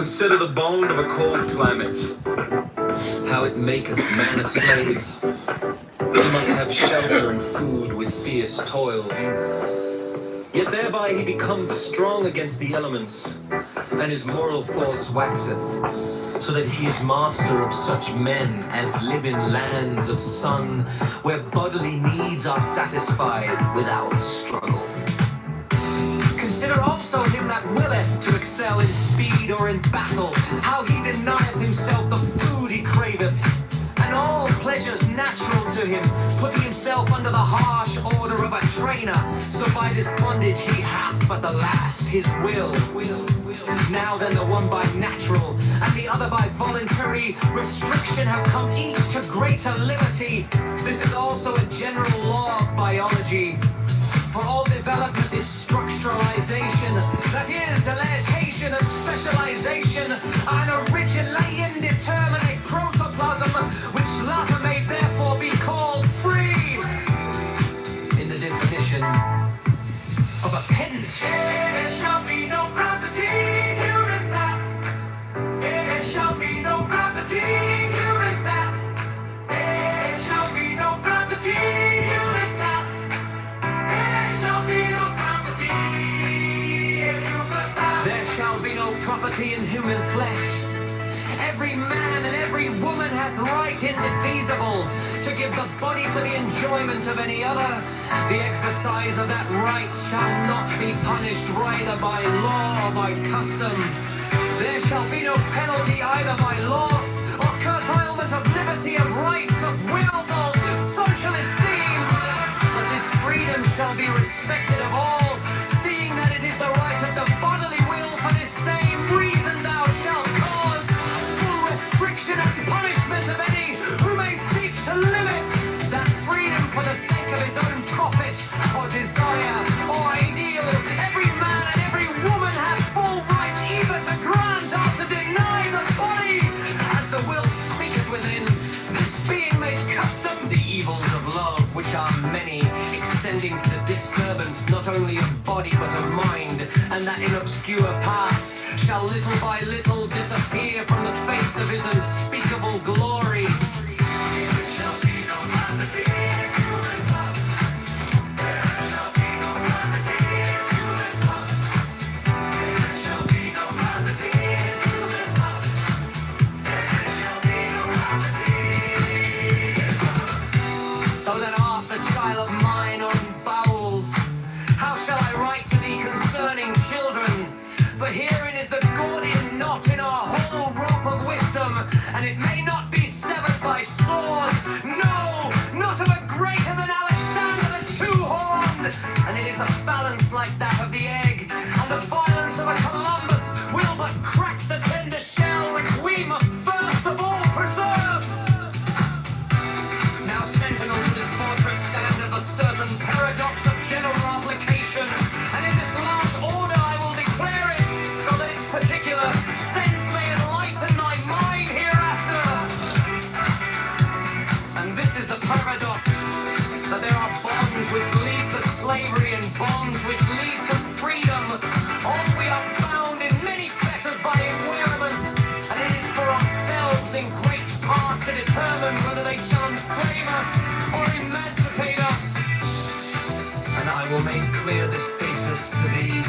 Consider the bond of a cold climate, how it maketh man a slave. He must have shelter and food with fierce toil. Yet thereby he becometh strong against the elements, and his moral force waxeth, so that he is master of such men as live in lands of sun, where bodily needs are satisfied without struggle. Consider also him that willeth to excel in speed or in battle, how he denieth himself the food he craveth, and all pleasures natural to him, putting himself under the harsh order of a trainer, so by this bondage he hath but the last his will. Now then, the one by natural and the other by voluntary restriction have come each to greater liberty. This is also a general law of biology. For all development is structuralization, that is, elicitation and specialization, an originating determinate protoplasm, which latter may therefore be called free. In the definition of a pedant, there shall be no property here and that. There shall be no property here and that. There shall be no property here and that. There shall be no property in human flesh. Every man and every woman hath right indefeasible to give the body for the enjoyment of any other. The exercise of that right shall not be punished either by law or by custom. There shall be no penalty either by loss or curtailment of liberty, of rights, of willful social esteem. But this freedom shall be respected of all, seeing that it is the right of the bodily will. For this same reason thou shalt cause full restriction and punishment of any who may seek to limit that freedom for the sake of his own profit or desire or ideal. Every man and every woman have full right either to grant or to deny the body, as the will speaketh within. This being made custom, the evils of love, which are many, extending to the disturbance not only of body but of mind, and that in obscure parts shall little by little disappear from the face of his unspeakable glory. There shall be no vanity in human love. There shall be no vanity in human love. There shall be no vanity in human love. There shall be no vanity. Though that art the child of mine own bowels, how shall I write to thee concerning children? For herein is the Gordian knot in our whole rope of wisdom, and it may not be severed by sword, no, not of a greater than Alexander the two-horned. And it is a balance like that of the egg, and the violence of a Columbus will but crack the tender shell, which we must first of all preserve. Now sentinel to this fortress standeth a certain paradox of general application, and in this large order I will declare it, so that its particular sense may enlighten thy mind hereafter. And this is the paradox, that there are bonds which lead to slavery and bonds which lead to freedom. All we are bound in many fetters by environment, and it is for ourselves in great part to determine whether they shall enslave us or emancipate us. And I will make clear this thesis to thee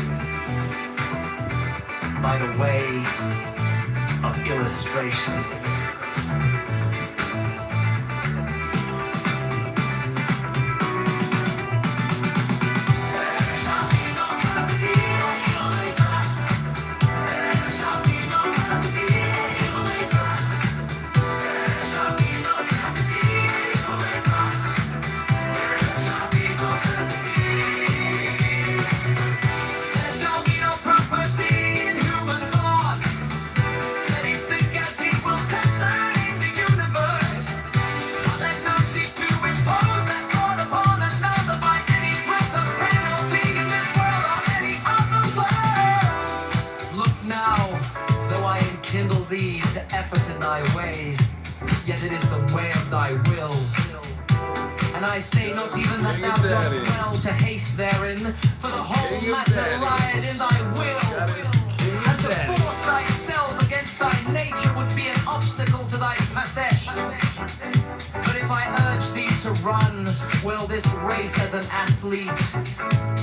by the way of illustration. Yet it is the way of thy will. And I say not even that thou dost well to haste therein, for the whole matter lieth in thy will. And to force thyself against thy nature would be an obstacle to thy passage. But if I urge thee to run, well, this race as an athlete,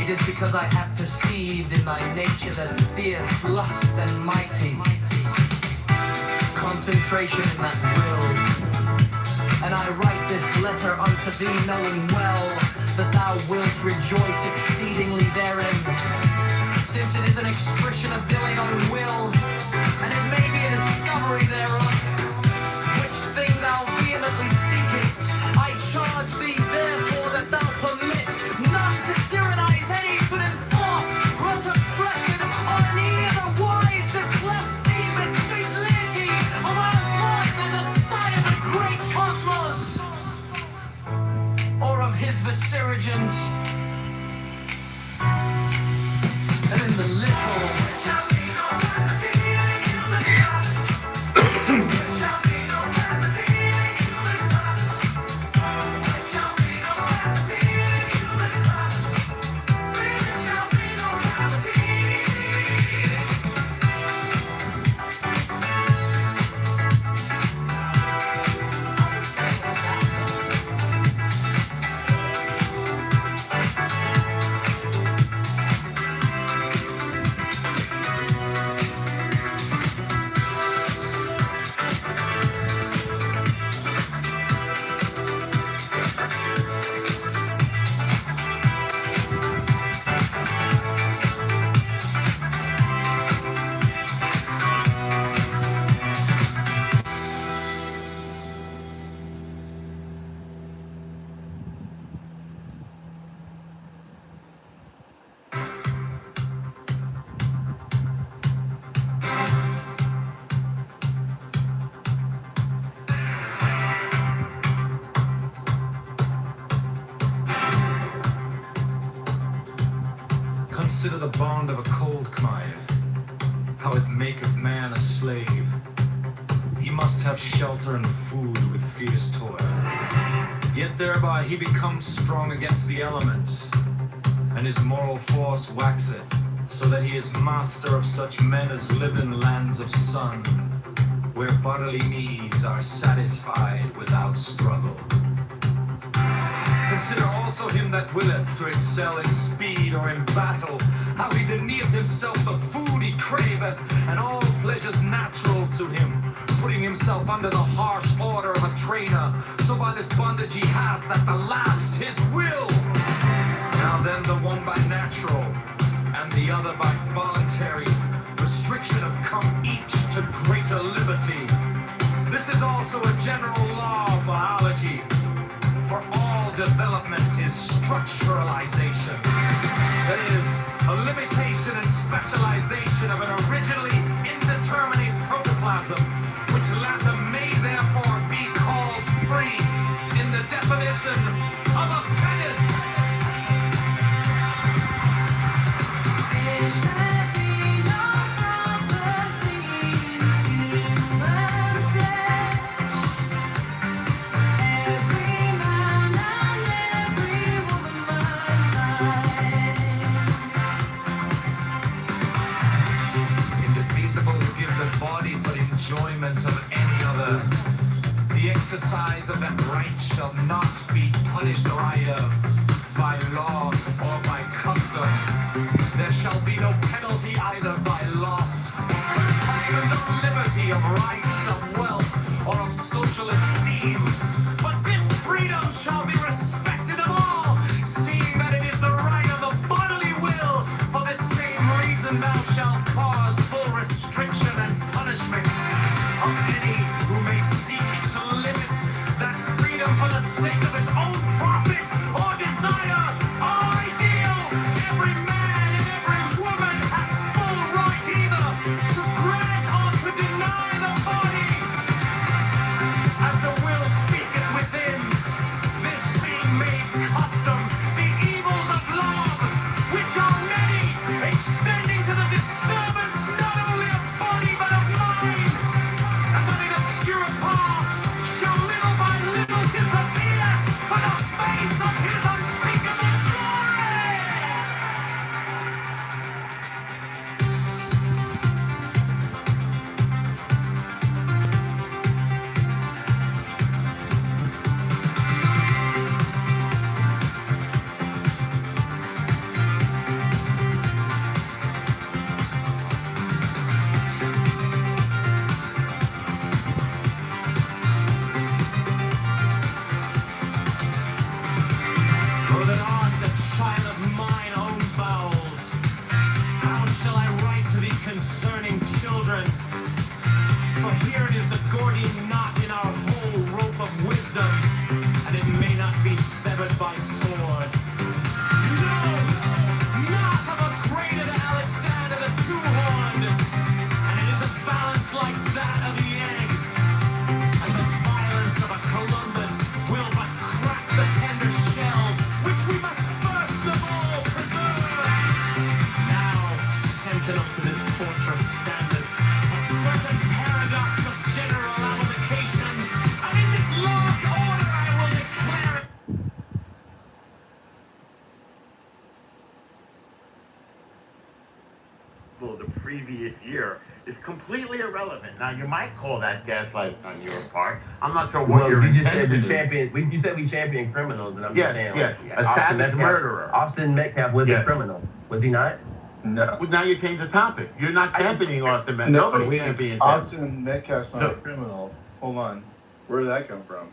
it is because I have perceived in thy nature that fierce lust and mighty concentration in that will. And I write this letter unto thee, knowing well that thou wilt rejoice exceedingly therein, since it is an expression of thine own will, and it may be a discovery thereof, which thing thou vehemently seekest. I charge thee therefore that thou permit none to tyrannize any but in thought, or to press it on any other wise that blaspheme and fatality of our Lord and the sign of the great cosmos, or of his viceregent. And in the little consider the bond of a cold climate, how it maketh man a slave. He must have shelter and food with fierce toil. Yet thereby he becomes strong against the elements, and his moral force waxeth, so that he is master of such men as live in lands of sun, where bodily needs are satisfied without struggle. Consider also him that willeth to excel in speed or in battle, how he denieth himself the food he craveth, and all pleasures natural to him, putting himself under the harsh order of a trainer, so by this bondage he hath at the last his will. Now then, the one by natural, and the other by voluntary restriction have come each to greater liberty. This is also a general law of biology, for all development is structuralization. That is, a limitation and specialization of an originally indeterminate protoplasm, which latter may therefore be called free in the definition of a pedant. Of any other, the exercise of that right shall not be punished either by law or by custom. There shall be no penalty either by loss, time and no liberty of rights, of wealth, or of social esteem. But this freedom shall be respected of all, seeing that it is the right of the bodily will. For this same reason thou shalt cause full restriction and punishment of any who may seek to limit that freedom for the sake of his own profit or desire or ideal. Every man and every woman hath full right either to grant or to deny the body child of mine own bowels. How shall I write to thee concerning children? For here it is the Gordian knot in our whole rope of wisdom, and it may not be severed by sword. No, not of a greater Alexander the Two-Horned, and it is a balance like that of the egg, and the violence of a Columbus will but crack the tender shell, which we must first of all preserve. Now, sentinel to this fortress standeth a certain paradox of general application, and in this large order I will declare it. The previous year is completely irrelevant. Now, you might call that gaslight on your part. I'm not sure what your you just said intention is. you said we champion criminals, and I'm Yes, just saying, yes. like, A savage murderer. Austin Metcalf was a Yes. criminal, was he not? No. Well, now you change the topic. You're not championing Austin Metcalf. No, Nobody's championing him. Austin Metcalf's not a So- criminal. Hold on. Where did that come from?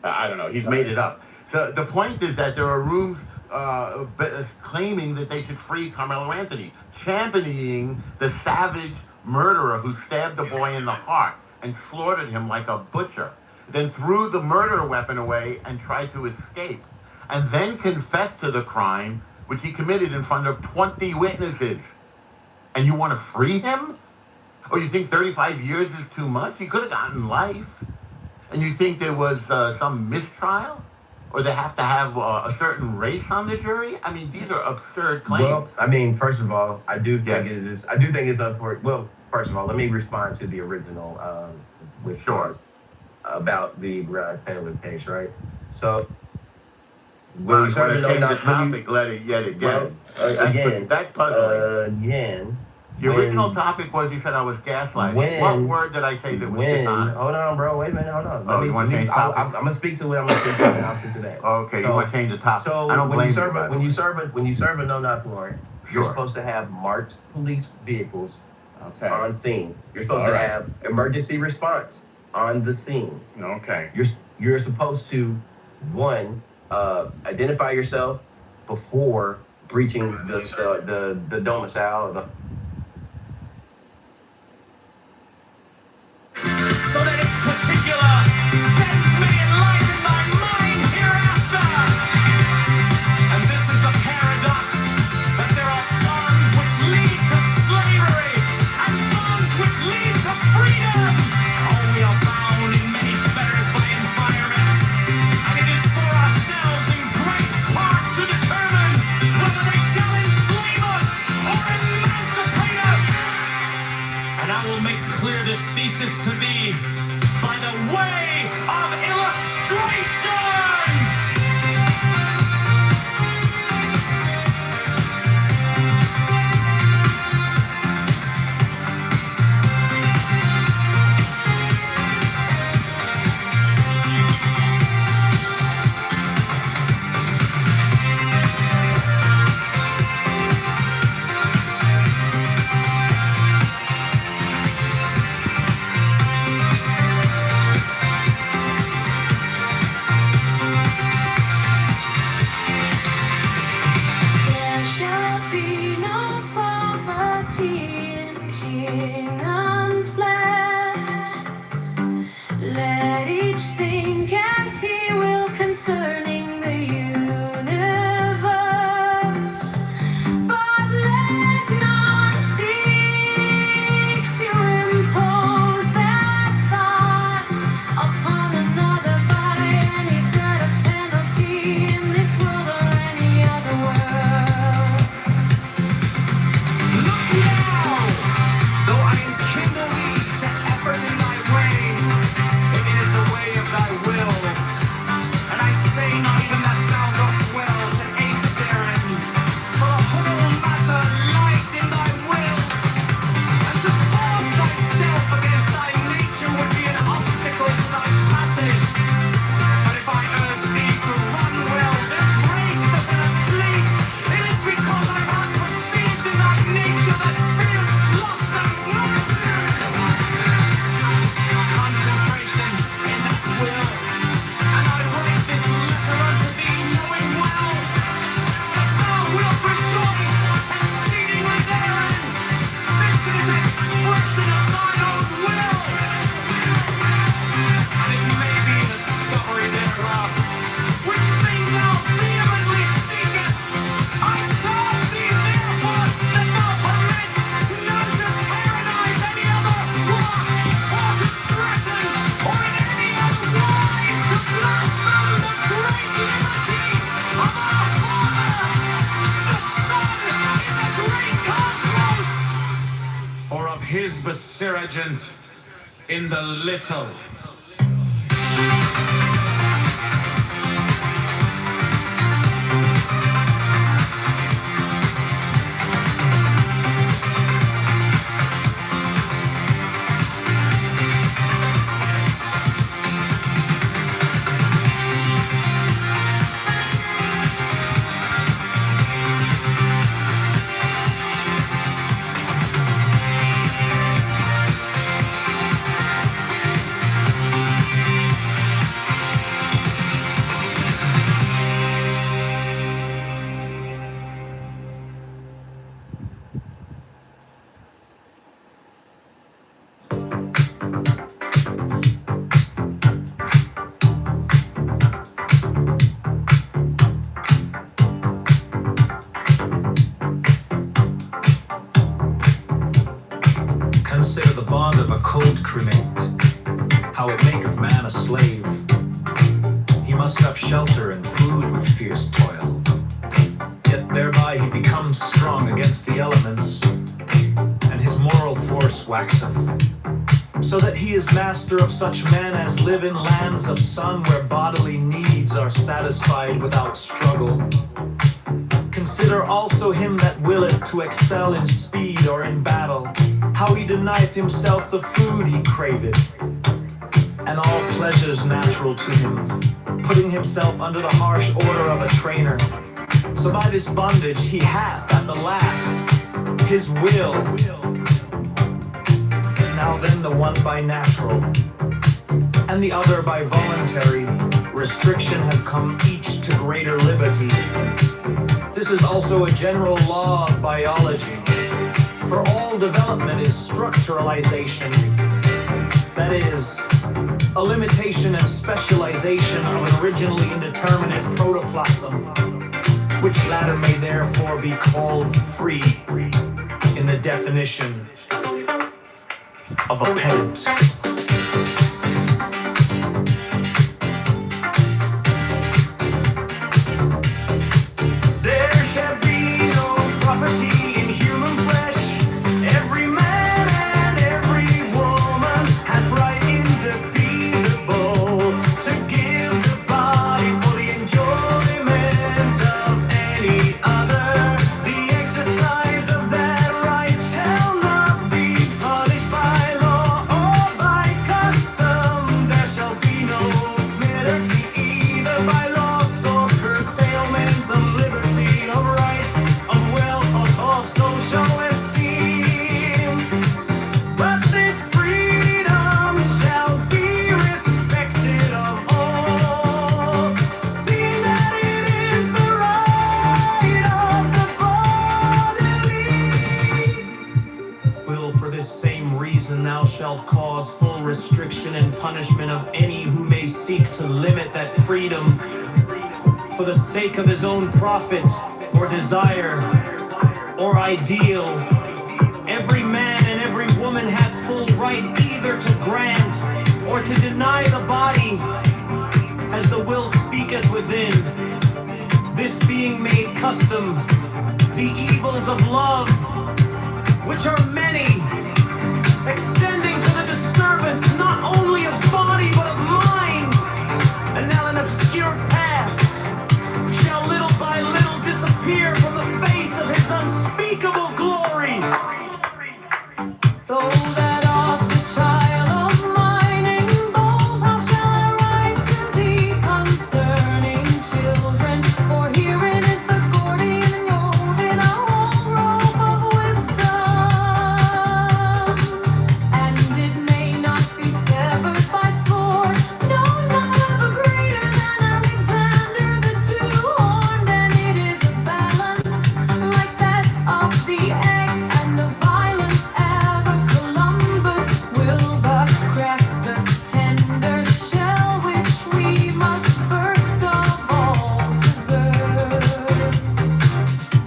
I don't know. He's made it up. So the point is that there are rooms claiming that they should free Carmelo Anthony, championing the savage murderer who stabbed the boy in the heart and slaughtered him like a butcher, then threw the murder weapon away and tried to escape, and then confessed to the crime which he committed in front of 20 witnesses. And you want to free him? Or you think 35 years is too much? He could have gotten life. And you think there was some mistrial? Or they have to have a certain race on the jury? I mean, these are absurd claims. Well, I mean, first of all, I do think Yes. it's unfortunate. Well, first of all, let me respond to the original with yours about the Brad Taylor case, right? So, Well, when you serve when no I change the knock- when you- topic, let it yet again. again, That's puzzling. again. The original topic was he said I was gaslighting. What word did I say that was dishonest? Hold on, bro. Wait a minute. Hold on. Oh, you want to change topic? I'm gonna speak to it. I'm gonna speak to it. And I'll speak to that. Okay, you want to change the topic. So I don't when blame you serve by the when way. you serve a no-knock warrant, you're Sure. supposed to have marked police vehicles Okay. on scene. You're supposed All to right. have emergency response on the scene. Okay. You're supposed to identify yourself before breaching the domicile. So that its particular sense may enlighten my mind hereafter. And this is the paradox, that there are bonds which lead to slavery, and bonds which lead to freedom. Oh, we are bound in many fetters by environment, and it is for ourselves in great part to determine whether they shall enslave us or emancipate Basiragent in the little. Consider the bond of a cold cremate, how it maketh man a slave. He must have shelter and food with fierce toil, yet thereby he becomes strong against the elements, and his moral force waxeth, so that he is master of such men as live in lands of sun where bodily needs are satisfied without struggle. Consider also him that willeth to excel in speed or in battle, how he denieth himself the food he craveth, and all pleasures natural to him, putting himself under the harsh order of a trainer. So by this bondage he hath at the last his will. Now then the one by natural, and the other by voluntary restriction have come each to greater liberty. This is also a general law of biology, for all development is structuralization, that is, a limitation and specialization of an originally indeterminate protoplasm, which latter may therefore be called free in the definition of a pedant. Thou shalt cause full restriction and punishment of any who may seek to limit that freedom for the sake of his own profit or desire or ideal. Every man and every woman hath full right either to grant or to deny the body as the will speaketh within. This being made custom, the evils of love, which are many, extending to the disturbance not only of body but of mind, and now in obscure paths shall little by little disappear from the face of his unspeakable glory. Throw that off the child of mining bowls, how shall I write to thee concerning children? For herein is the Gordian yoke in a whole rope of wisdom, and it may not be severed by sword, no, not of a greater than Alexander the two-horned, and it is a balance like that of the egg, and the violence ever Columbus will but crack the tender shell which we must first of all preserve.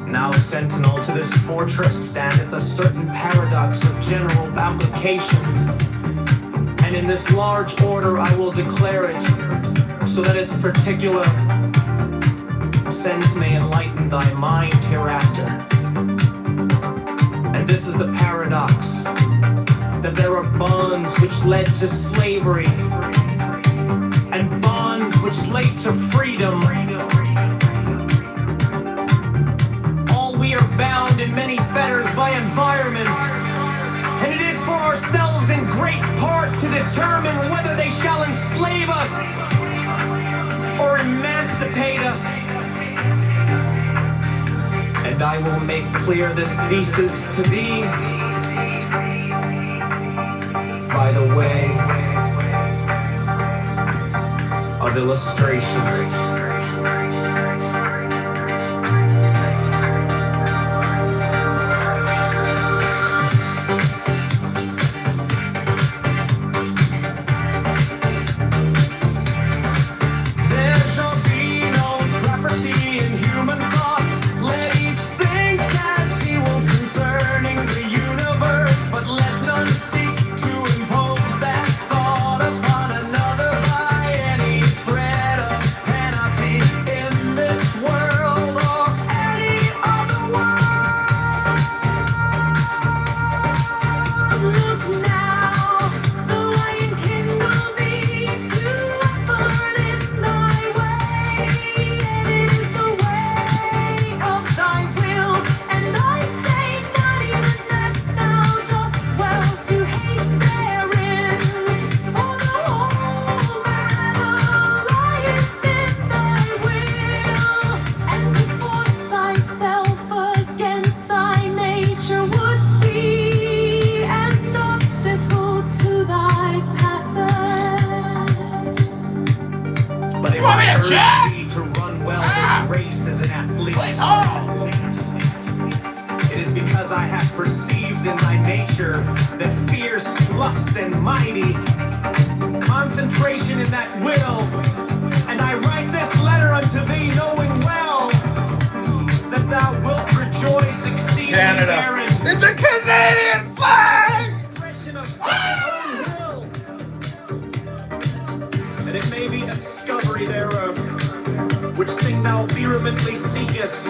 Now sentinel to this fortress standeth a certain paradox of general application, and in this large order I will declare it, so that its particular sense may enlighten thy mind hereafter. And this is the paradox. that there are bonds which led to slavery and bonds which led to freedom. All we are bound in many fetters by environment, and it is for ourselves in great part to determine whether they shall enslave us or emancipate us. And I will make clear this thesis to thee by the way of illustration. To run well this race as an athlete. It is because I have perceived in thy nature that fierce lust and mighty concentration in that will, and I write this letter unto thee knowing well that thou wilt rejoice exceedingly therein. It's a Canadian flag! And it may be the discovery thereof, which thing thou vehemently seekest.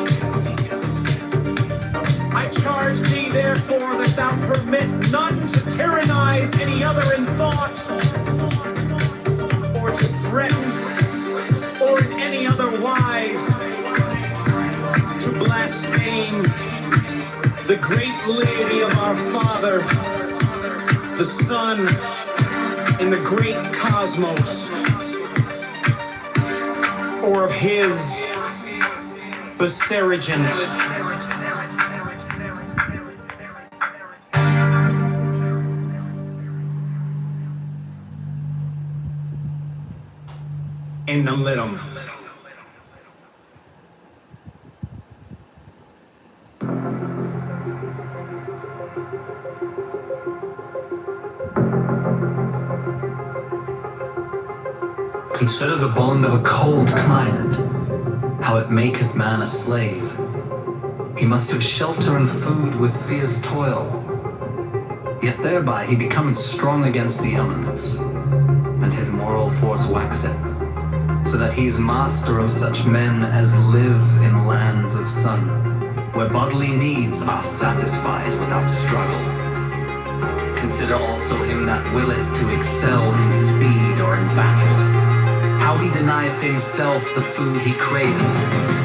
I charge thee therefore that thou permit none to tyrannize any other in thought, or to threaten, or in any other wise to blaspheme the great deity of our Father, the Son, in the great cosmos, or of his Viceregent. In the little. Consider the bond of a cold climate, how it maketh man a slave. He must have shelter and food with fierce toil, yet thereby he becometh strong against the elements, and his moral force waxeth, so that he is master of such men as live in lands of sun, where bodily needs are satisfied without struggle. Consider also him that willeth to excel in speed or in battle, how he denieth himself the food he craveth,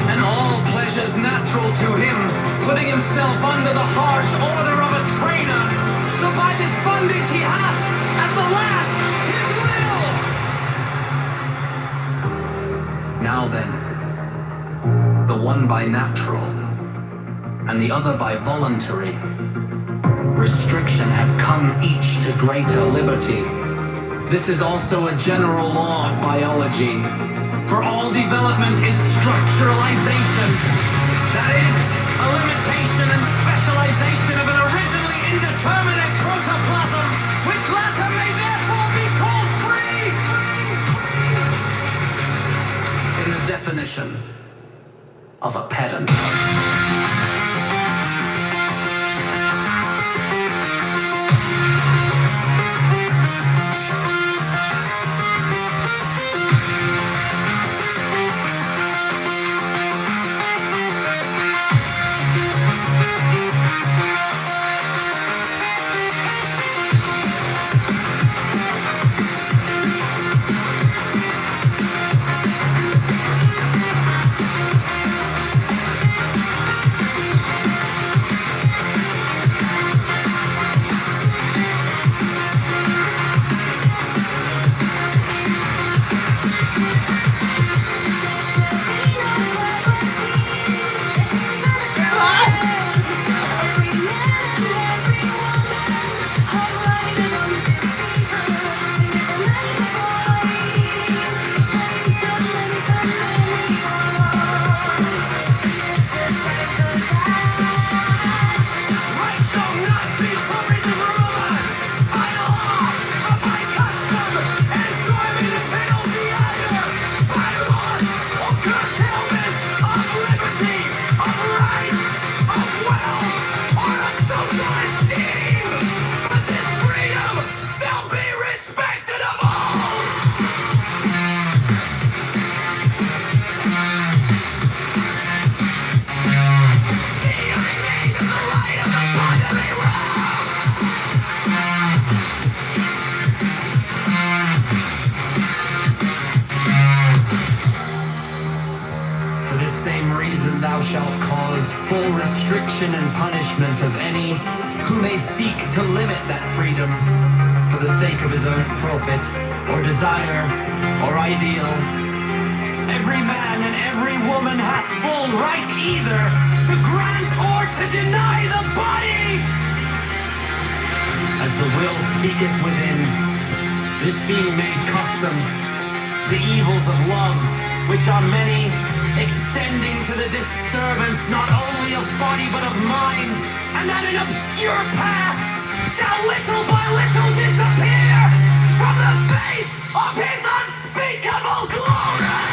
and all pleasures natural to him, putting himself under the harsh order of a trainer, so by this bondage he hath, at the last, his will. Now then, the one by natural, and the other by voluntary restriction have come each to greater liberty. This is also a general law of biology, for all development is structuralization. That is, a limitation and specialization of an originally indeterminate protoplasm, which latter may therefore be called free. In the definition of a pedant. this same reason thou shalt cause full restriction and punishment of any who may seek to limit that freedom for the sake of his own profit or desire or ideal. Every man and every woman hath full right either to grant or to deny the body, as the will speaketh within. This being made custom, the evils of love, which are many, extending to the disturbance not only of body but of mind, and that in obscure paths shall little by little disappear from the face of his unspeakable glory.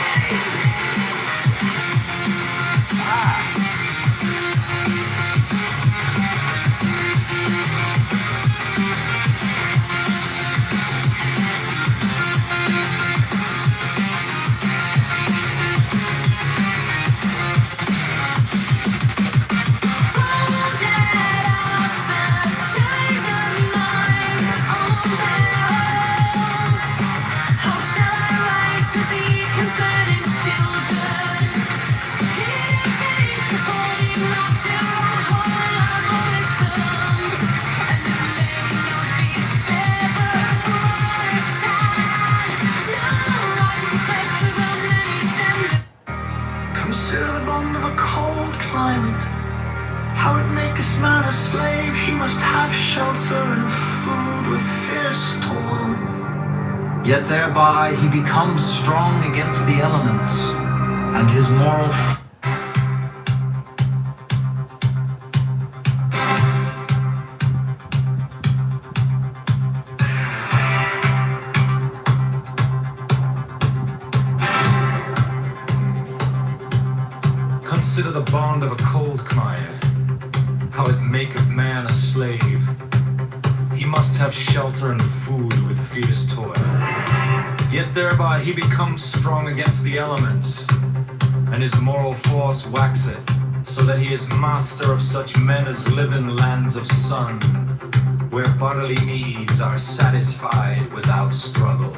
Consider the bond of a cold climate, how it maketh man a slave. He must have shelter and food with fierce toil. Yet thereby he becomes strong against the elements, and his moral Consider the bond of a cold climate, how it maketh man a slave. He must have shelter and food with fierce toil. Yet thereby he becomes strong against the elements, and his moral force waxeth, so that he is master of such men as live in lands of sun, where bodily needs are satisfied without struggle.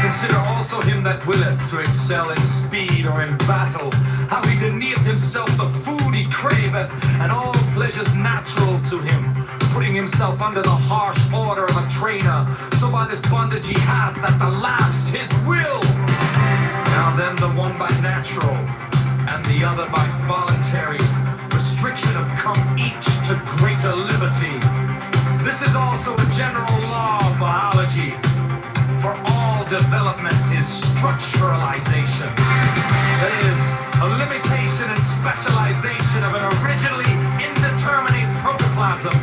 Consider also him that willeth to excel in speed or in battle, how he denieth himself the food he craveth, and all pleasures natural to him, putting himself under the harsh order of a trainer, so by this bondage he hath at the last his will. Now then, the one by natural, and the other by voluntary restriction have come each to greater liberty. This is also a general law of biology, for all development is structuralization. That is, a limitation and specialization of an originally indeterminate protoplasm,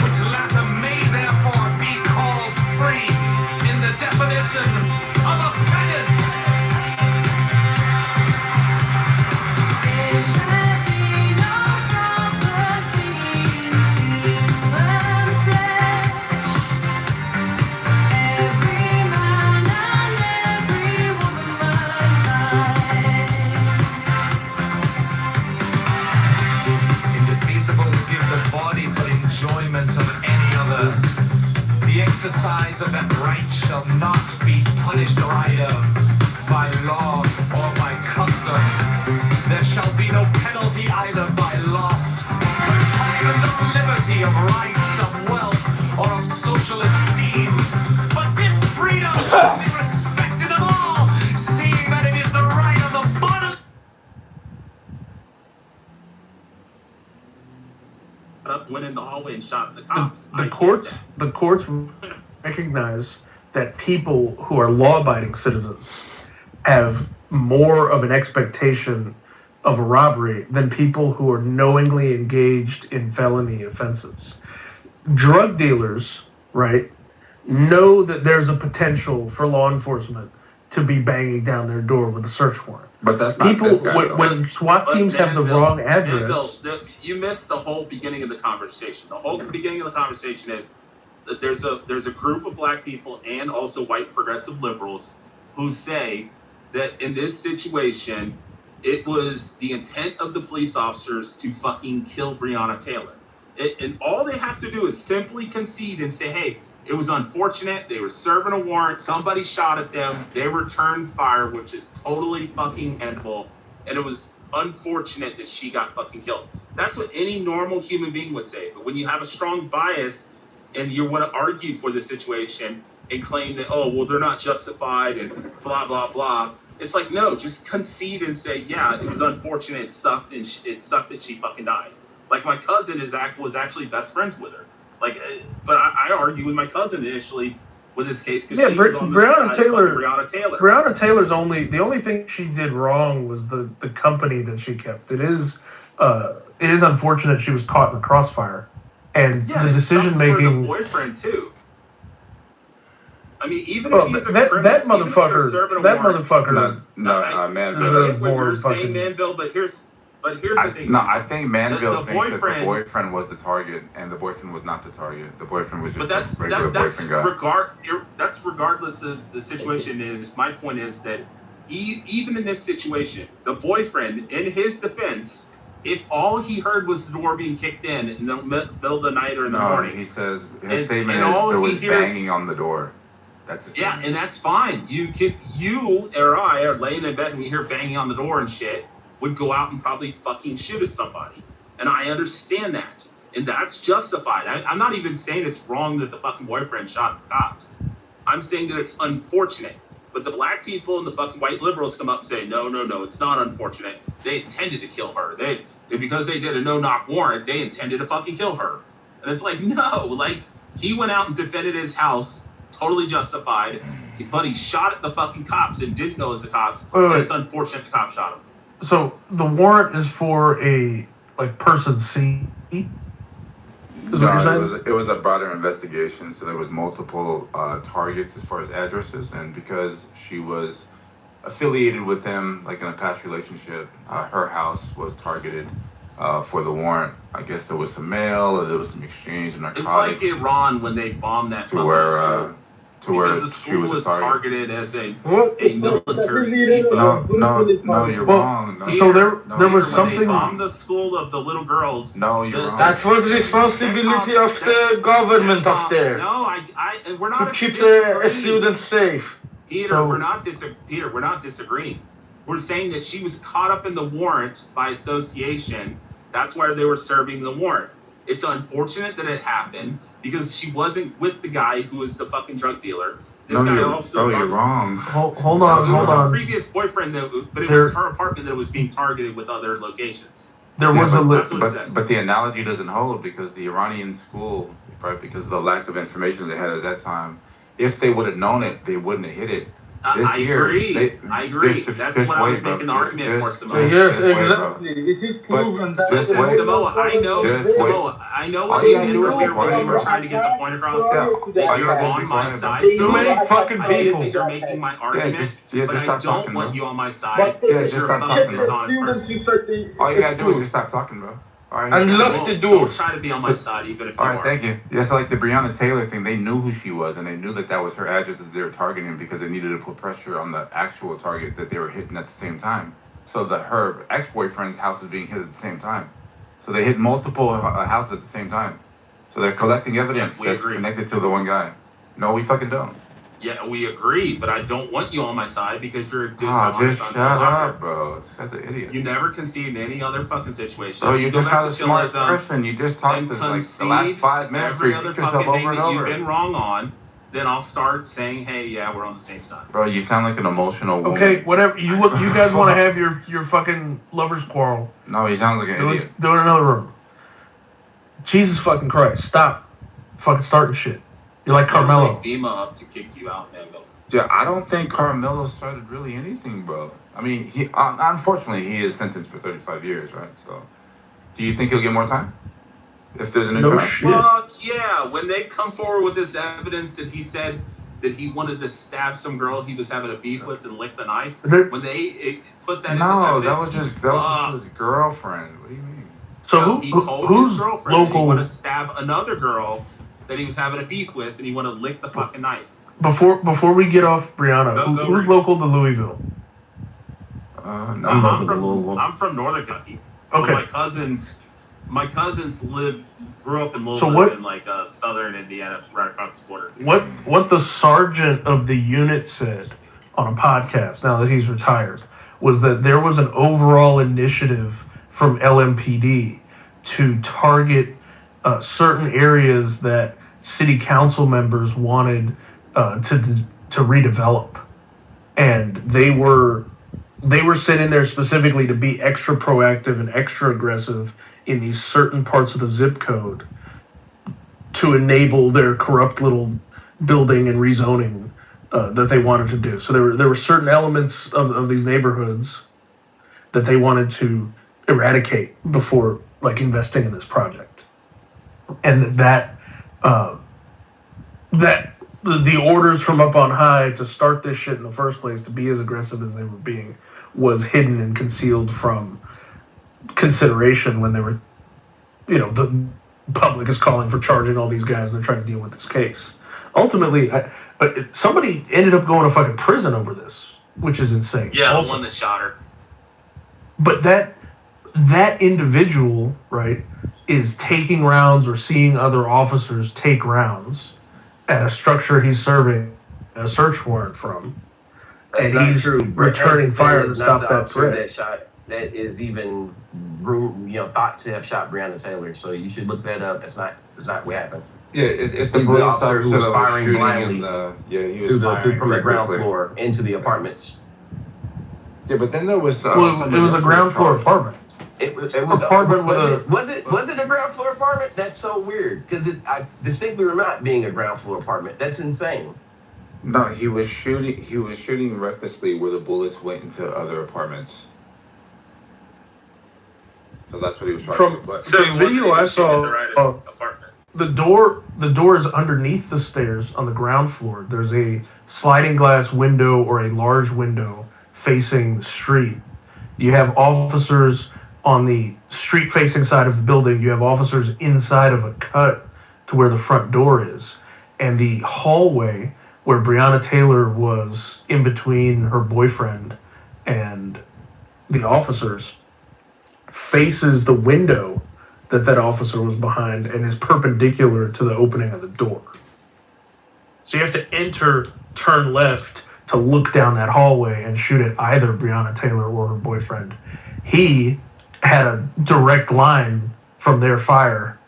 which latter may therefore be called free in the definition of a pedant. Of any other, the exercise of that right shall not be punished either by law or by custom. There shall be no penalty either by loss, retirement of liberty, of rights, of wealth, or of social esteem. But this freedom shall be respected of all, seeing that it is the right of the body. Went in the hallway and shot the cops. The courts recognize that people who are law-abiding citizens have more of an expectation of a robbery than people who are knowingly engaged in felony offenses. Drug dealers, right, know that there's a potential for law enforcement to be banging down their door with a search warrant. But that's not People, this guy, though. when SWAT teams have the wrong address. You missed the whole beginning of the conversation. The whole beginning of the conversation is that there's a group of black people and also white progressive liberals who say that in this situation, it was the intent of the police officers to fucking kill Breonna Taylor. And all they have to do is simply concede and say, hey, It was unfortunate. They were serving a warrant. Somebody shot at them. They returned fire, which is totally fucking endable. And it was unfortunate that she got fucking killed. That's what any normal human being would say. But when you have a strong bias and you want to argue for the situation and claim that, oh, well, they're not justified and blah, blah, blah. It's like, no, just concede and say, yeah, it was unfortunate. It sucked. And it sucked that she fucking died. Like, my cousin was actually best friends with her. Like, but I argue with my cousin initially with this case because she was on the side of Breonna Taylor. Breonna Taylor's the only thing she did wrong was the company that she kept. It is unfortunate she was caught in the crossfire, and the decision making. The boyfriend too. I mean, even if he's that motherfucker. Manville. We're saying Manville, but here's the thing. No, I think Manville thinks that the boyfriend was the target, and the boyfriend was not the target. The boyfriend was just a regular boyfriend guy. That's regardless of the situation. Is my point is that even in this situation, the boyfriend, in his defense, if all he heard was the door being kicked in the middle of the night or in the morning, he says his statement is there was banging on the door. That's his statement. And that's fine. You or I are laying in bed and we hear banging on the door and shit. Would go out and probably fucking shoot at somebody. And I understand that. And that's justified. I'm not even saying it's wrong that the fucking boyfriend shot the cops. I'm saying that it's unfortunate. But the black people and the fucking white liberals come up and say, no, it's not unfortunate. They intended to kill her. Because they did a no-knock warrant, they intended to fucking kill her. And it's like, no, like, he went out and defended his house, totally justified, but he shot at the fucking cops and didn't know it was the cops. And it's unfortunate the cops shot him. So the warrant is for a person C. No, it was a broader investigation. So there was multiple targets as far as addresses, and because she was affiliated with him, like in a past relationship, her house was targeted for the warrant. I guess there was some mail, or there was some exchange of narcotics. It's like Iran when they bombed that school. Because the school was targeted as a military depot. No, you're wrong. No, so there was something. They bombed the school of the little girls. No, you're wrong. That was responsibility of the government of there. No, we're not to keep the students safe. Peter, we're not disagreeing. We're saying that she was caught up in the warrant by association. That's why they were serving the warrant. It's unfortunate that it happened because she wasn't with the guy who was the fucking drug dealer. You're wrong. Hold on. It was a previous boyfriend, but it was her apartment that was being targeted with other locations. But the analogy doesn't hold because the Iranian school, right, because of the lack of information they had at that time, if they would have known it, they wouldn't have hit it. I agree. That's what I was making the argument for, Samoa. Yes, exactly. It is proven that. Listen, Samoa, I know what you did earlier when you were trying to get the point across. That you're on my side. So many fucking people. I get that you're making my argument, but I don't want you on my side. Just you're stop a talking, fucking dishonest person. All you gotta do is just stop talking, bro. All right. And lock the door. Don't try to be on my side, even if you are. All right, thank you. Yes, like the Breonna Taylor thing, they knew who she was, and they knew that was her address that they were targeting because they needed to put pressure on the actual target that they were hitting at the same time. So her ex-boyfriend's house was being hit at the same time. So they hit multiple houses at the same time. So they're collecting evidence that's connected to the one guy. No, we fucking don't. Yeah, we agree, but I don't want you on my side because you're a dishonest. Just shut up, bro. This guy's an idiot. You never concede in any other fucking situation. Bro, you're just not a smart person. You just talked to like the last 5 minutes. Every other fucking thing that you've been wrong on, then I'll start saying, hey, yeah, we're on the same side. Bro, you sound like an emotional woman. Okay, whatever. You guys want to have your fucking lovers quarrel. No, he sounds like an idiot. Do it in another room. Jesus fucking Christ. Stop fucking starting shit. You're like Carmelo. Bima up to kick you out, man. Yeah, I don't think Carmelo started really anything, bro. I mean, he unfortunately he is sentenced for 35 years, right? So, do you think he'll get more time if there's a new trial? Fuck yeah! When they come forward with this evidence that he said that he wanted to stab some girl he was having a beef with and lick the knife, when they put that in evidence, that was his girlfriend. What do you mean? So he told his girlfriend that he wanted to stab another girl that he was having a beef with, and he wanted to lick the fucking knife. Before we get off Brianna, who's local to Louisville? I'm from Northern Kentucky. Okay. My cousins My cousins grew up in So Louisville what in like southern Indiana, right across the border. what the sergeant of the unit said on a podcast now that he's retired was that there was an overall initiative from LMPD to target certain areas that city council members wanted to redevelop, and they were sent in there specifically to be extra proactive and extra aggressive in these certain parts of the zip code to enable their corrupt little building and rezoning that they wanted to do. So there were certain elements of these neighborhoods that they wanted to eradicate before like investing in this project, and that the orders from up on high to start this shit in the first place, to be as aggressive as they were being, was hidden and concealed from consideration when they were, the public is calling for charging all these guys and they're trying to deal with this case. Ultimately, somebody ended up going to fucking prison over this, which is insane. Yeah, also. the one that shot her. But that individual, right, is taking rounds or seeing other officers take rounds at a structure he's serving a search warrant from. That's and not he's true. returning fire to is stop not the that officer threat. that shot. That is even thought to have shot Breonna Taylor. So you should look that up. That's not what happened. Yeah, it's the He's the police officer who was that was firing shooting blindly in the. Yeah, he was through firing from the ground recklessly. floor into the apartments. Yeah, but then there was. Well, it was a ground floor apartment. It was Apartment with was it a ground floor apartment? That's so weird because I distinctly remember it being a ground floor apartment. That's insane. No, he was shooting. He was shooting recklessly where the bullets went into other apartments. So that's what he was trying to do. But So the he wasn't video even I shooting at saw, the right apartment. the door is underneath the stairs on the ground floor. There's a sliding glass window or a large window facing the street. You have officers on the street-facing side of the building. You have officers inside of a cut to where the front door is. And the hallway where Breonna Taylor was in between her boyfriend and the officers faces the window that officer was behind and is perpendicular to the opening of the door. So you have to enter, turn left to look down that hallway and shoot at either Breonna Taylor or her boyfriend. He had a direct line from their fire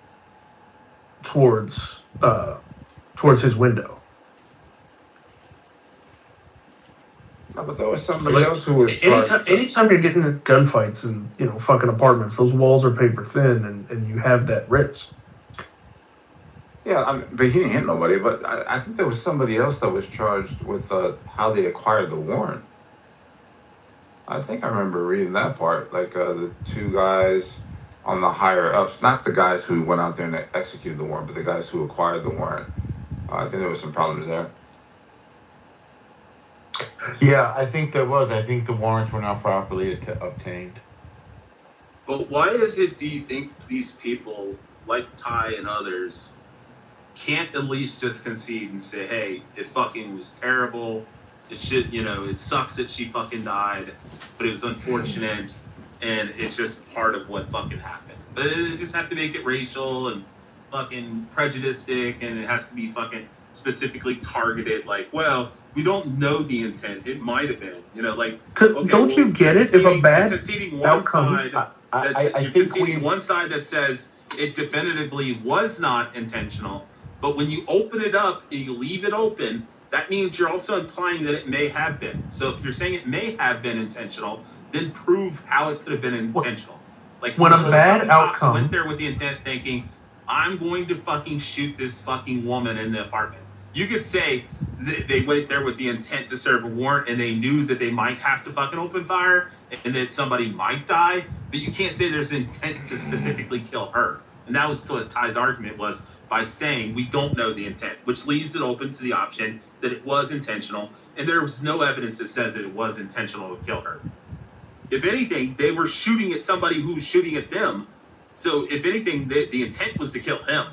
towards his window. no, but there was somebody else who was charged. Anytime you're getting in gunfights in fucking apartments, those walls are paper thin, and you have that risk. Yeah, but he didn't hit nobody. But I think there was somebody else that was charged with how they acquired the warrant. I think I remember reading that part. Like the two guys on the higher ups, not the guys who went out there and executed the warrant, but the guys who acquired the warrant. I think there was some problems there. Yeah, I think there was. I think the warrants were not properly obtained. But why is it, do you think these people, like Ty and others, can't at least just concede and say, hey, it fucking was terrible. It should, it sucks that she fucking died, but it was unfortunate, and it's just part of what fucking happened. But they just have to make it racial and fucking prejudiced-ic, and it has to be fucking specifically targeted, like, well, we don't know the intent. It might have been, Don't you get it? If a bad conceding one outcome, side, you're conceding one side that says it definitively was not intentional, but when you open it up and you leave it open, that means you're also implying that it may have been. So if you're saying it may have been intentional, then prove how it could have been intentional. Like when a bad outcome went there with the intent thinking, I'm going to fucking shoot this fucking woman in the apartment. You could say they went there with the intent to serve a warrant and they knew that they might have to fucking open fire and that somebody might die, but you can't say there's intent to specifically kill her. And that was what Ty's argument was by saying we don't know the intent, which leaves it open to the option that it was intentional, and there was no evidence that says that it was intentional to kill her. If anything, they were shooting at somebody who was shooting at them. So if anything, the intent was to kill him.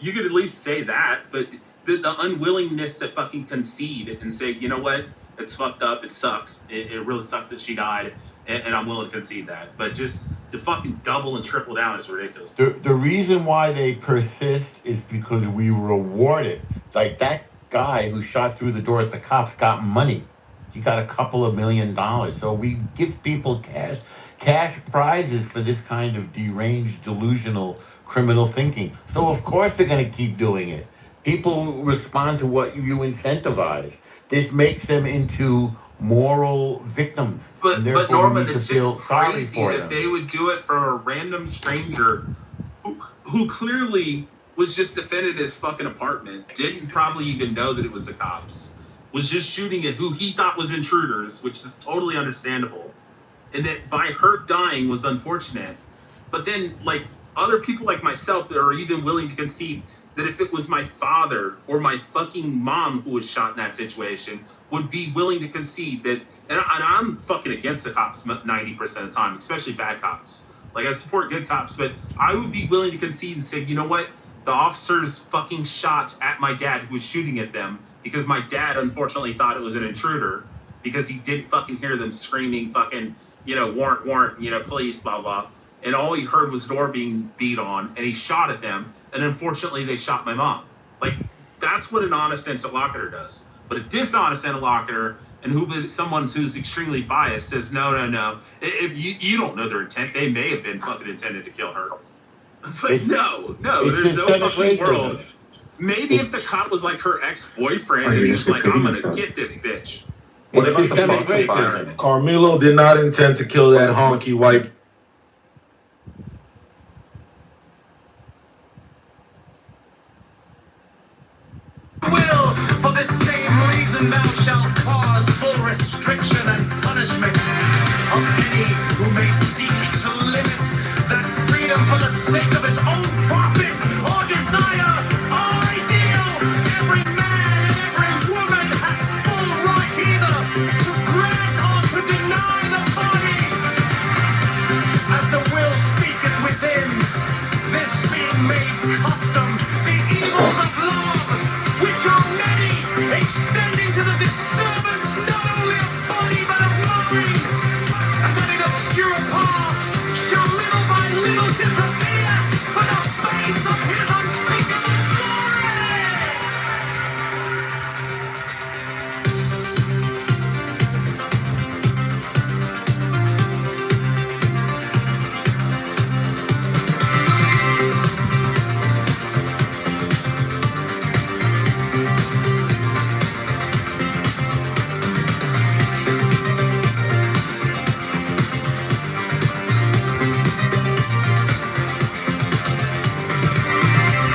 You could at least say that, but the unwillingness to fucking concede and say, you know what, it's fucked up, it sucks, it really sucks that she died, and I'm willing to concede that. But just to fucking double and triple down is ridiculous. The reason why they persist is because we reward it. Like that guy who shot through the door at the cops got money. He got a couple of $1 million. So we give people cash prizes for this kind of deranged, delusional, criminal thinking. So of course they're going to keep doing it. People respond to what you incentivize. This makes them into moral victims. But and therefore Norman, we need to it's feel just sorry crazy for that them. they would do it for a random stranger who clearly was just defending his fucking apartment, didn't probably even know that it was the cops, was just shooting at who he thought was intruders, which is totally understandable. And that by her dying was unfortunate. But then, like, other people like myself that are even willing to concede that if it was my father or my fucking mom who was shot in that situation, would be willing to concede that, and I'm fucking against the cops 90% of the time, especially bad cops. Like, I support good cops, but I would be willing to concede and say, you know what? The officers fucking shot at my dad who was shooting at them because my dad unfortunately thought it was an intruder because he didn't fucking hear them screaming fucking, warrant, police, blah, blah. And all he heard was the door being beat on, and he shot at them, and unfortunately they shot my mom. Like, that's what an honest interlocutor does. But a dishonest interlocutor, and someone who's extremely biased says, no. If you don't know their intent, they may have been fucking intended to kill her. It's like, no, there's no fucking world. Maybe if the cop was like her ex-boyfriend, and he's like, I'm gonna get this bitch. Well, they must have fucked the fire. Carmelo did not intend to kill that honky white. Will, for this same reason thou shalt cause full restriction and punishment of any who may seek to limit that freedom for the sake of its own profit or desire or ideal. Every man and every woman has full right either to grant or to deny the body. As the will speaketh within, this being made custom, the evils of love, which are many, extending to the disturbance not only of body but of mind, and that in obscure parts shall little by little disappear for the face of his unspeakable glory.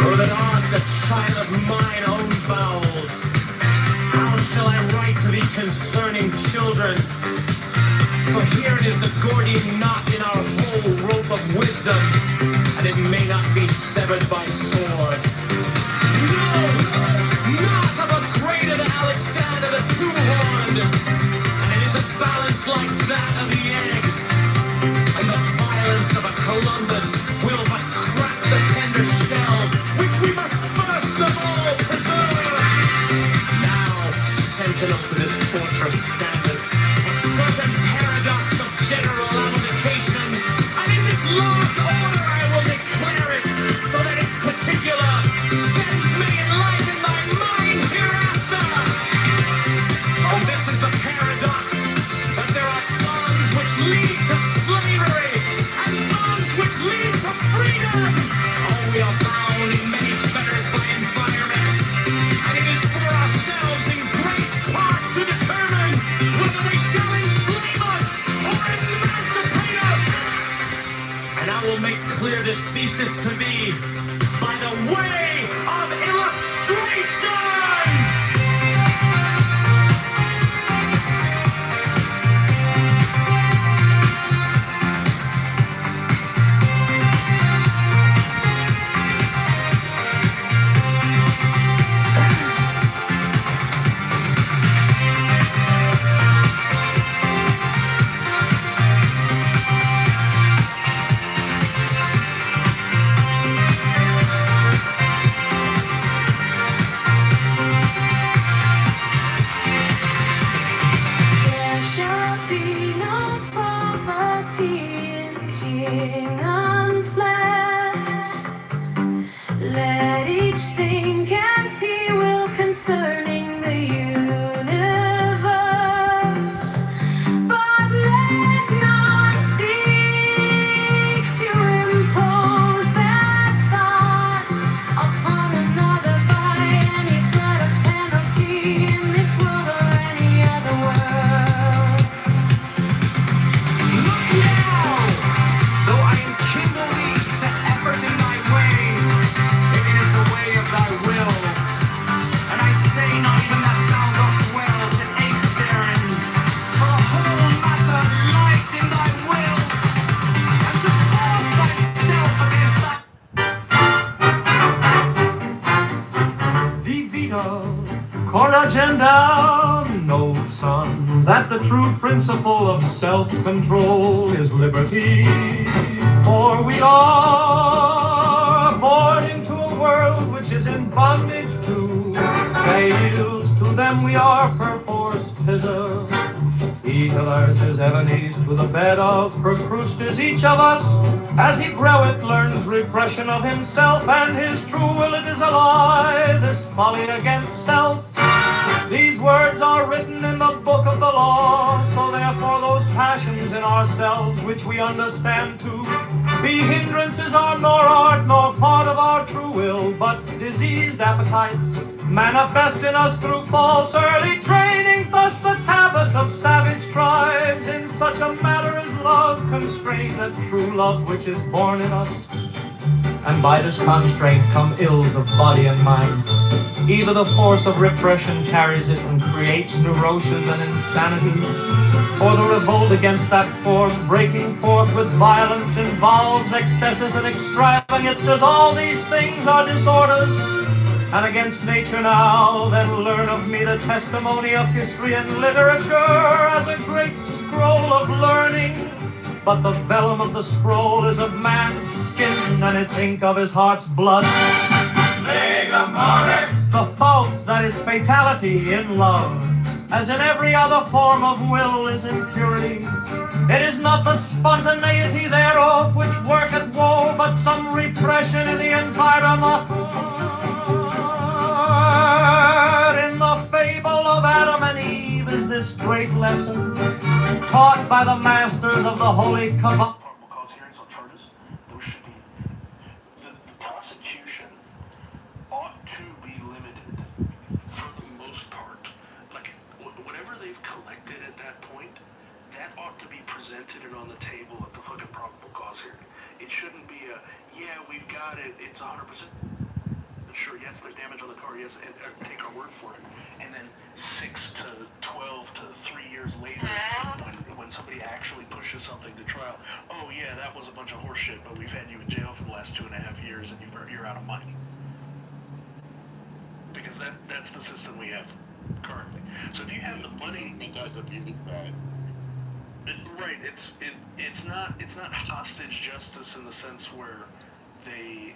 Oh, that art the child of mine own bowels. How shall I write to thee concerning children? For herein is the Gordian knot in our whole rope of wisdom, and it may not be severed by sword. No, not of a greater Alexander the Two-Horned, and it is a balance like that of the egg. And the violence of a Columbus will but crack the tender shell, which we must first of all preserve. Now, sentinel to this fortress standeth a certain paradox of general application, and in this large order I will declare it, so that its particular sense may enlighten thy mind hereafter. And this is the paradox, that there are bonds which lead to slavery, and bonds which lead to freedom. Oh, we are bound in many fetters by environment, and it is for ourselves in great part to determine whether they shall enslave us or emancipate us. And I will make clear this thesis to thee by the way of illustration. eternity in human flesh. Let each think as he will concerning the universe, but let none seek to impose that thought upon another by any threat of penalty in this world or any other world. Look now, though I enkindle thee to effort in thy way, it is the way of thy will. And I say not even that thou dost well to ace therein, for a whole matter light in thy will, and to force thyself against thy Divina con agenda, no son, that the true principle of self-control is liberty. For we are born into a world which is in bondage to fails. To them we are perforce hither. He who learns his enemies to the bed of Procrust is each of us. As he groweth, learns repression of himself, and his true will it is a lie, this folly against self. These words are written in the book of the law, so therefore those passions in ourselves which we understand to be hindrances are nor art nor part of our true will, but diseased appetites manifest in us through false early training. Thus the tabus of savage tribes in such a matter as love constrain that true love which is born in us. And by this constraint come ills of body and mind. Either the force of repression carries it and creates neuroses and insanities, or the revolt against that force breaking forth with violence involves excesses and extravagances. All these things are disorders, and against nature now. Then learn of me the testimony of history and literature as a great scroll of learning. But the vellum of the scroll is of man's skin, and its ink of his heart's blood. The fault that is fatality in love, as in every other form of will, is impurity. It is not the spontaneity thereof which worketh woe, but some repression in the environment. In the fable of Adam and Eve is this great lesson, taught by the masters of the Holy Kabbalah. Probable cause hearings on charges, those should be, the prosecution ought to be limited for the most part. Like, whatever they've collected at that point, that ought to be presented and on the table at the fucking probable cause hearing. It shouldn't be a, yeah, we've got it, it's 100% sure, yes, there's damage on the car, yes, and take our word for it. And then 6 to 12 to 3 years later, when somebody actually pushes something to trial, oh yeah, that was a bunch of horse shit, but we've had you in jail for the last 2.5 years and you're out of money. Because that's the system we have currently. So if you have the money, It does abuse that. right? It's not hostage justice in the sense where they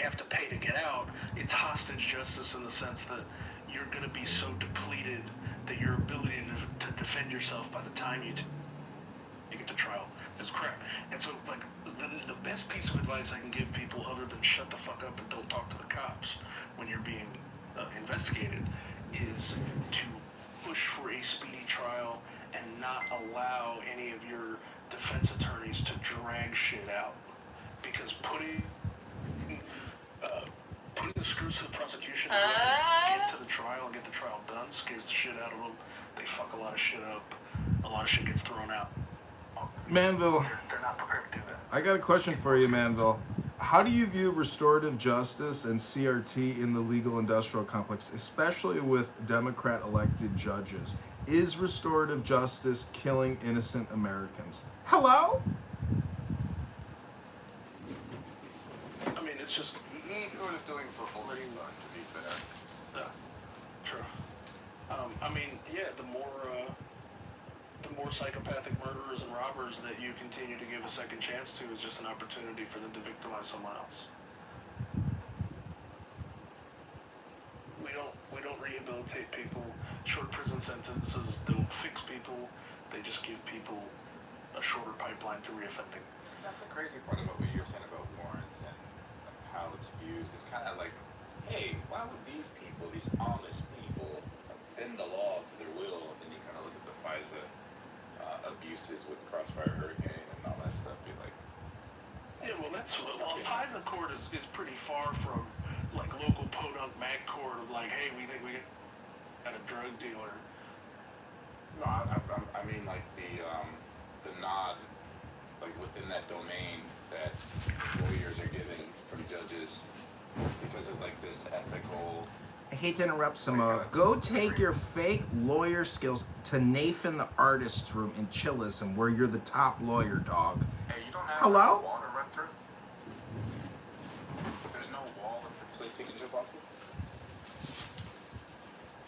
have to pay to get out. It's hostage justice in the sense that you're going to be so depleted that your ability to defend yourself by the time you take it to trial is crap. And so, like, the best piece of advice I can give people, other than shut the fuck up and don't talk to the cops when you're being investigated, is to push for a speedy trial and not allow any of your defense attorneys to drag shit out. Because putting the screws to the prosecution and get to the trial and get the trial done scares the shit out of them. They fuck a lot of shit up. A lot of shit gets thrown out. Manville, They're not prepared to do that. I got a question for you, Manville. How do you view restorative justice and CRT in the legal industrial complex, especially with Democrat elected judges? Is restorative justice killing innocent Americans? Hello? I mean, it's just... He's was doing performing, to be fair. True. I mean, yeah, the more psychopathic murderers and robbers that you continue to give a second chance to is just an opportunity for them to victimize someone else. We don't rehabilitate people. Short prison sentences don't fix people. They just give people a shorter pipeline to reoffending. That's the crazy part about what you're saying about warrants and how it's used. It's kind of like, hey, why would these people, these honest people, bend the law to their will? And then you kind of look at the FISA abuses with Crossfire Hurricane and all that stuff. You're like, Yeah, well, FISA court is pretty far from like local podunk mag court of like, hey, we think we got a drug dealer. no, I mean like the nod, like within that domain that lawyers are getting from judges because of like this ethical. I hate to interrupt, Samo. Go take your fake lawyer skills to Nathan the Artist's room in Chillism, where you're the top lawyer, dog. Hey, you don't have Hello? like, a wall to run through? There's no wall that they can jump off of?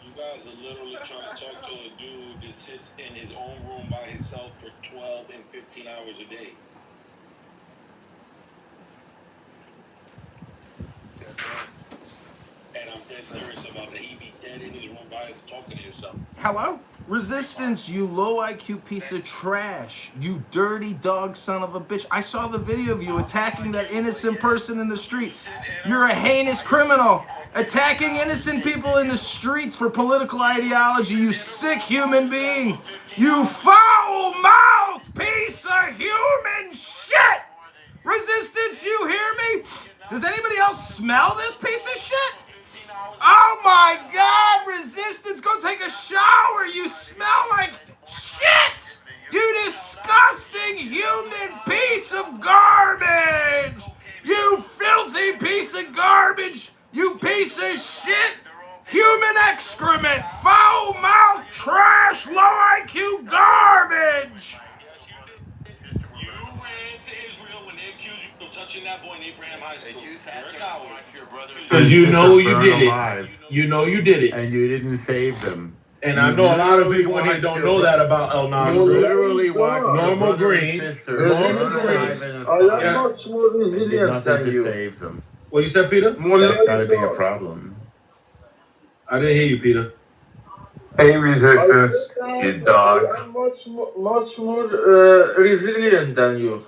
You guys are literally trying to talk to a dude that sits in his own room by himself for 12 and 15 hours a day. And I'm dead serious about that. He be dead in his room by himself talking to himself. Hello? Resistance, you low IQ piece of trash. You dirty dog son of a bitch. I saw the video of you attacking that innocent person in the street. You're a heinous criminal. Attacking innocent people in the streets for political ideology, you sick human being. You foul-mouthed piece of human shit! Resistance, you hear me? Does anybody else smell this piece of shit? Oh my God, Resistance, go take a shower. You smell like shit. You disgusting human piece of garbage. You filthy piece of garbage. You piece of shit. Human excrement. Foul mouth trash. Low IQ garbage. You ran to Israel when they accused you of touching that boy in Abraham High School. You're a coward. Because you know you did it. You know you did it. And you didn't save them. And I know a lot of people in here don't know that about El You Nasr. literally watched Normal Green. Normal Green. I am much more resilient than you. Save them. What you said, Peter? That's gotta be a problem. I didn't hear you, Peter. Hey, Resistance, you dog. I am much more resilient than you.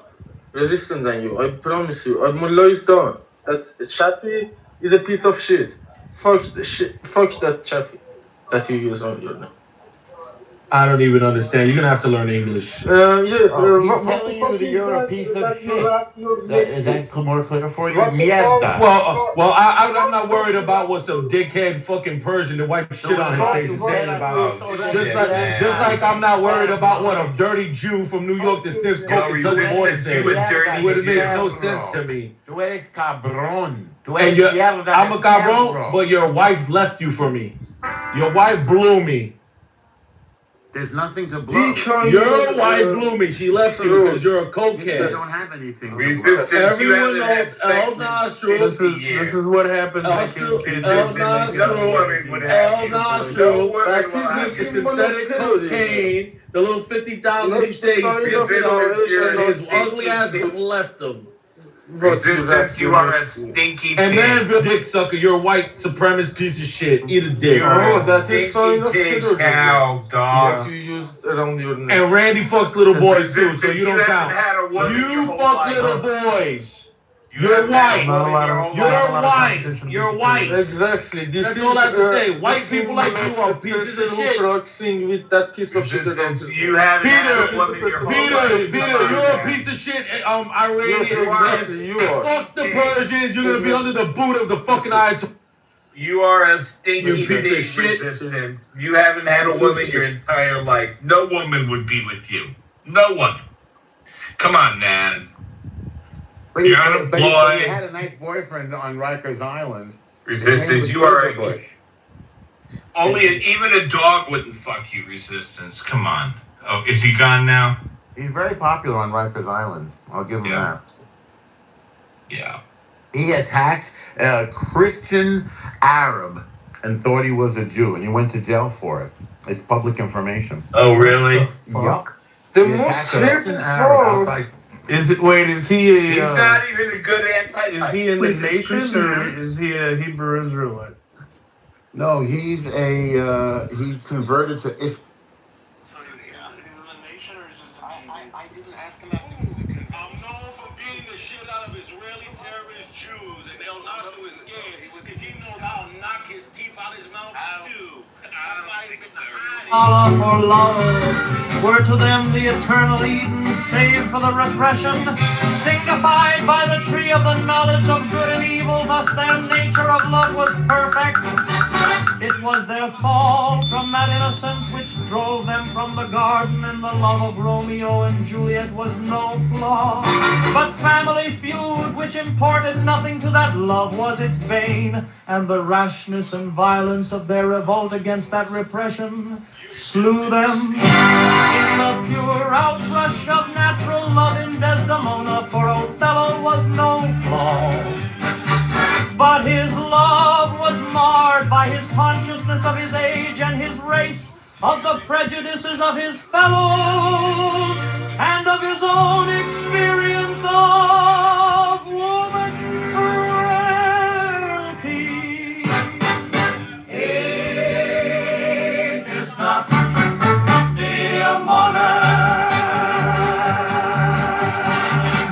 Resistant than you. I promise you. Mullah is done. That Chaffee is a piece of shit. Fuck the shit. Fuck that Chaffee that you use on your name. I don't even understand. You're gonna have to learn English. He's telling you that you're a piece of shit. Is that more clear for you? Mierda. Well, I'm not worried about what some dickhead fucking Persian that wipe shit on his face is saying about him. Just like I'm not worried about what a dirty Jew from New York that sniffs coke and doesn't want to say. It would have made no sense to me. Tú eres cabrón. And I'm a cabrón, but your wife left you for me. Your wife blew me. There's nothing to blow. Your wife blew me. She left you because you're a cokehead. You don't have anything. Everyone knows El Nasr. This is what happens. El Nasr practices the synthetic cocaine, the little 50,000 he said he sniffed it on, and his ugly ass left him. Resistance, you are a stinky pig. And then the dick sucker, you're a white supremacist piece of shit. Eat a dick. You're a stinky pig cow, dog. You used around your neck. And Randy fucks little boys too, so you don't count. You fuck little boys. You're white. You're white. You're white. Exactly. That's all I have to say. White people like you are pieces of shit. With that piece of shit. You haven't had a woman in your whole life. Peter, you're a piece of shit. Iranian. Exactly, you are. Fuck the Persians. You're gonna be under the boot of the fucking Ayatollah. You are a stinky piece pig, of shit. Resistance. You haven't had a woman your entire life. No woman would be with you. No one. Come on, man. You're unemployed. You had a nice boyfriend on Rikers Island. Resistance, you are even a dog wouldn't fuck you, Resistance. Come on. Oh, is he gone now? He's very popular on Rikers Island. I'll give him that. Yeah. He attacked a Christian Arab and thought he was a Jew, and he went to jail for it. It's public information. Oh, really? Yup. The most hated part. Is he He's not even a good anti-type. Is he in the nation or is he a Hebrew Israelite? No, he converted to Islam. I didn't ask him that because I'm known for beating the shit out of Israeli terrorist Jews, and they'll not do escape because he knows how to knock his teeth out his mouth too. That's why he's been hiding. Allah for love were to them the eternal Eden, save for the repression, signified by the tree of the knowledge of good and evil. Thus their nature of love was perfect. It was their fall from that innocence which drove them from the garden, and the love of Romeo and Juliet was no flaw, but family feud, which imported nothing to that love, was its bane, and the rashness and violence of their revolt against that repression slew them. In the pure outrush of natural love in Desdemona, for Othello was no flaw, but his love was marred by his consciousness of his age and his race, of the prejudices of his fellows, and of his own experience of woman frailty. It is not the monarch.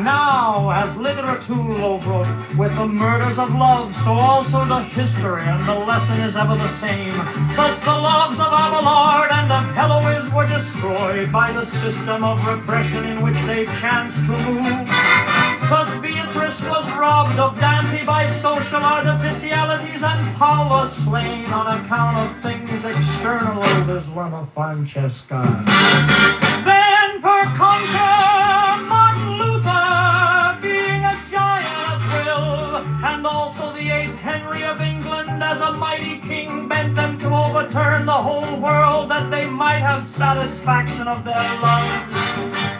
Now, as literature wrote, with the murders of love, so also the history, and the lesson is ever the same. Thus the loves of Abelard and of Heloise were destroyed by the system of repression in which they chanced to move. Thus Beatrice was robbed of Dante by social artificialities, and Paula slain on account of things external as one of Francesca. Then per contra, Martin Luther, being a giant of will, and also the 8th Henry of England as a mighty king, bent them to overturn the whole world, that they might have satisfaction of their loves.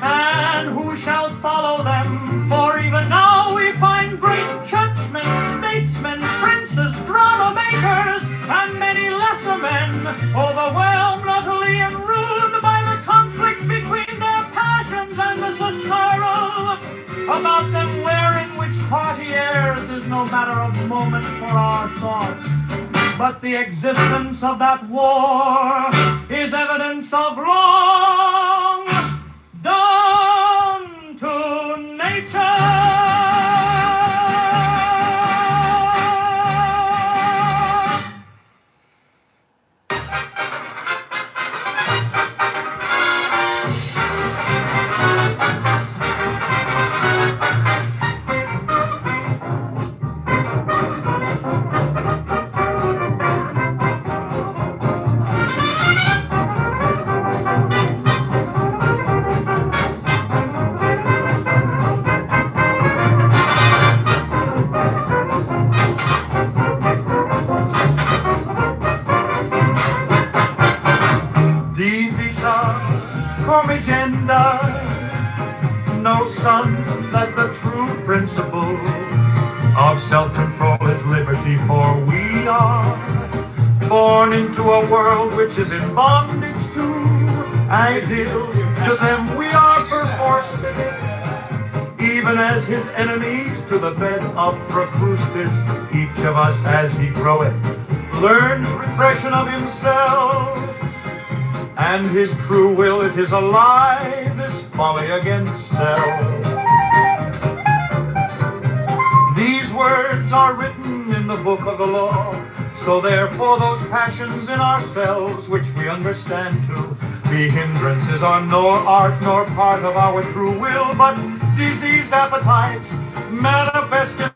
And who shall follow them? For even now we find great churchmen, statesmen, princes, drama makers, and many lesser men, overwhelmed utterly and ruined by the conflict between their passions and the sorrow about them, wearing which party airs is no matter of moment for our thoughts. But the existence of that war is evidence of wrong done to nature. No, son, that the true principle of self-control is liberty, for we are born into a world which is in bondage to ideals. To them we are perforce fitted, even as his enemies to the bed of Procrustes. Each of us, as he groweth, learns repression of himself, and his true will, it is a lie, this folly against self. These words are written in the book of the law, so therefore those passions in ourselves which we understand to be hindrances are nor art nor part of our true will, but diseased appetites manifested